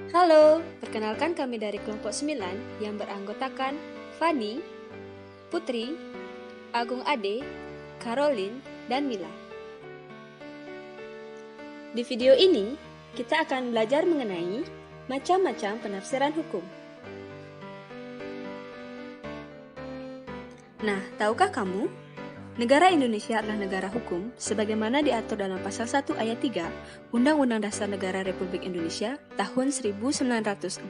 Halo, perkenalkan kami dari kelompok 9 yang beranggotakan Fani, Putri, Agung Ade, Caroline, dan Mila. Di video ini, kita akan belajar mengenai macam-macam penafsiran hukum. Nah, tahukah kamu? Negara Indonesia adalah negara hukum sebagaimana diatur dalam pasal 1 ayat 3 Undang-Undang Dasar Negara Republik Indonesia tahun 1945.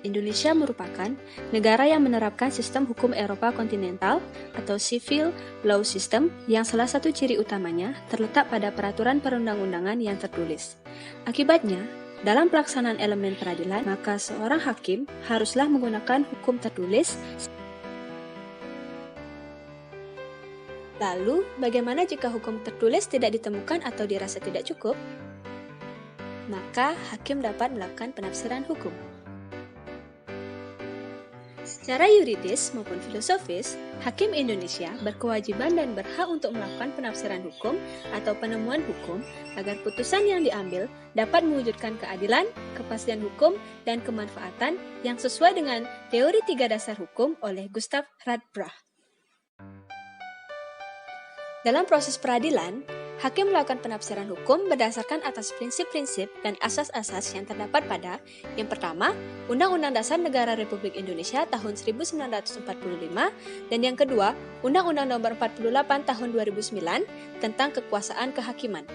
Indonesia merupakan negara yang menerapkan sistem hukum Eropa kontinental atau civil law system yang salah satu ciri utamanya terletak pada peraturan perundang-undangan yang tertulis. Akibatnya, dalam pelaksanaan elemen peradilan, maka seorang hakim haruslah menggunakan hukum tertulis. Lalu, bagaimana jika hukum tertulis tidak ditemukan atau dirasa tidak cukup? Maka, hakim dapat melakukan penafsiran hukum. Secara yuridis maupun filosofis, hakim Indonesia berkewajiban dan berhak untuk melakukan penafsiran hukum atau penemuan hukum agar putusan yang diambil dapat mewujudkan keadilan, kepastian hukum, dan kemanfaatan yang sesuai dengan teori 3 dasar hukum oleh Gustav Radbruch. Dalam proses peradilan, hakim melakukan penafsiran hukum berdasarkan atas prinsip-prinsip dan asas-asas yang terdapat pada yang pertama, Undang-Undang Dasar Negara Republik Indonesia tahun 1945 dan yang kedua, Undang-Undang Nomor 48 tahun 2009 tentang kekuasaan kehakiman.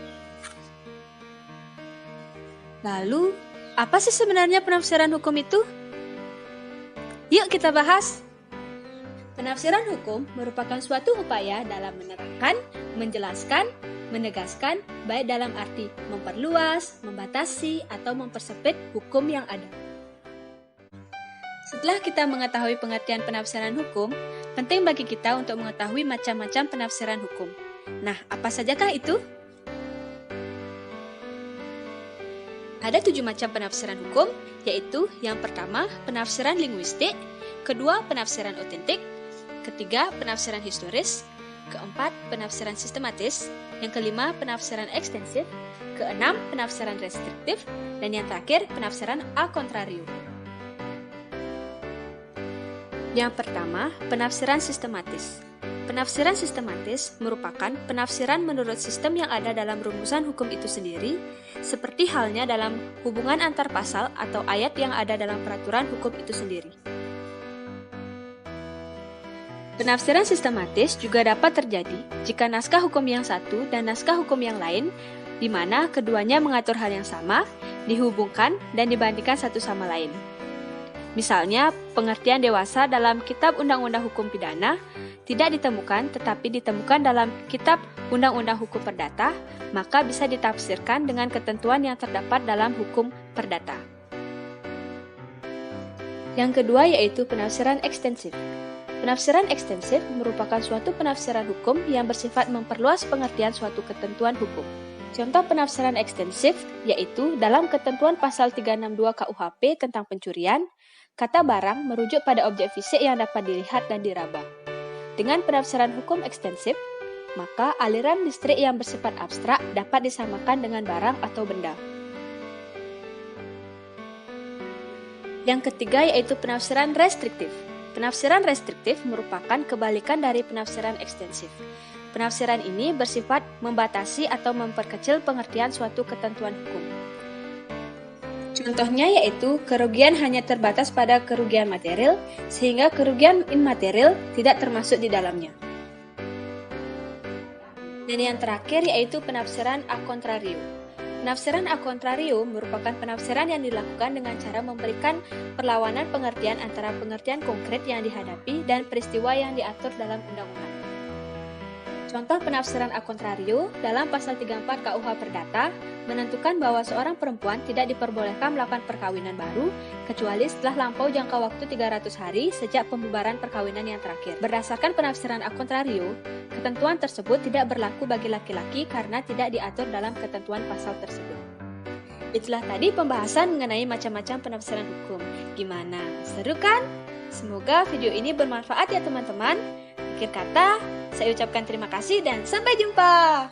Lalu, apa sih sebenarnya penafsiran hukum itu? Yuk kita bahas! Penafsiran hukum merupakan suatu upaya dalam menerangkan, menjelaskan, menegaskan, baik dalam arti memperluas, membatasi, atau mempersempit hukum yang ada. Setelah kita mengetahui pengertian penafsiran hukum, penting bagi kita untuk mengetahui macam-macam penafsiran hukum. Nah, apa sajakah itu? Ada 7 macam penafsiran hukum, yaitu yang pertama, penafsiran linguistik, kedua, penafsiran otentik, ketiga, penafsiran historis, keempat, penafsiran sistematis, yang kelima, penafsiran ekstensif, keenam, penafsiran restriktif, dan yang terakhir, penafsiran a contrario. Yang pertama, penafsiran sistematis. Penafsiran sistematis merupakan penafsiran menurut sistem yang ada dalam rumusan hukum itu sendiri, seperti halnya dalam hubungan antar pasal atau ayat yang ada dalam peraturan hukum itu sendiri. Penafsiran sistematis juga dapat terjadi jika naskah hukum yang satu dan naskah hukum yang lain, di mana keduanya mengatur hal yang sama, dihubungkan dan dibandingkan satu sama lain. Misalnya, pengertian dewasa dalam Kitab Undang-Undang Hukum Pidana tidak ditemukan tetapi ditemukan dalam Kitab Undang-Undang Hukum Perdata, maka bisa ditafsirkan dengan ketentuan yang terdapat dalam hukum perdata. Yang kedua yaitu penafsiran ekstensif. Penafsiran ekstensif merupakan suatu penafsiran hukum yang bersifat memperluas pengertian suatu ketentuan hukum. Contoh penafsiran ekstensif yaitu dalam ketentuan pasal 362 KUHP tentang pencurian, kata barang merujuk pada objek fisik yang dapat dilihat dan diraba. Dengan penafsiran hukum ekstensif, maka aliran listrik yang bersifat abstrak dapat disamakan dengan barang atau benda. Yang ketiga yaitu penafsiran restriktif. Penafsiran restriktif merupakan kebalikan dari penafsiran ekstensif. Penafsiran ini bersifat membatasi atau memperkecil pengertian suatu ketentuan hukum. Contohnya yaitu kerugian hanya terbatas pada kerugian material, sehingga kerugian imaterial tidak termasuk di dalamnya. Dan yang terakhir yaitu penafsiran a contrario. Penafsiran a contrario merupakan penafsiran yang dilakukan dengan cara memberikan perlawanan pengertian antara pengertian konkret yang dihadapi dan peristiwa yang diatur dalam undang-undang. Contoh penafsiran a contrario dalam pasal 34 KUH Perdata menentukan bahwa seorang perempuan tidak diperbolehkan melakukan perkawinan baru kecuali setelah lampau jangka waktu 300 hari sejak pembubaran perkawinan yang terakhir. Berdasarkan penafsiran a contrario, ketentuan tersebut tidak berlaku bagi laki-laki karena tidak diatur dalam ketentuan pasal tersebut. Itulah tadi pembahasan mengenai macam-macam penafsiran hukum. Gimana? Seru kan? Semoga video ini bermanfaat ya teman-teman. Akhir kata, saya ucapkan terima kasih dan sampai jumpa.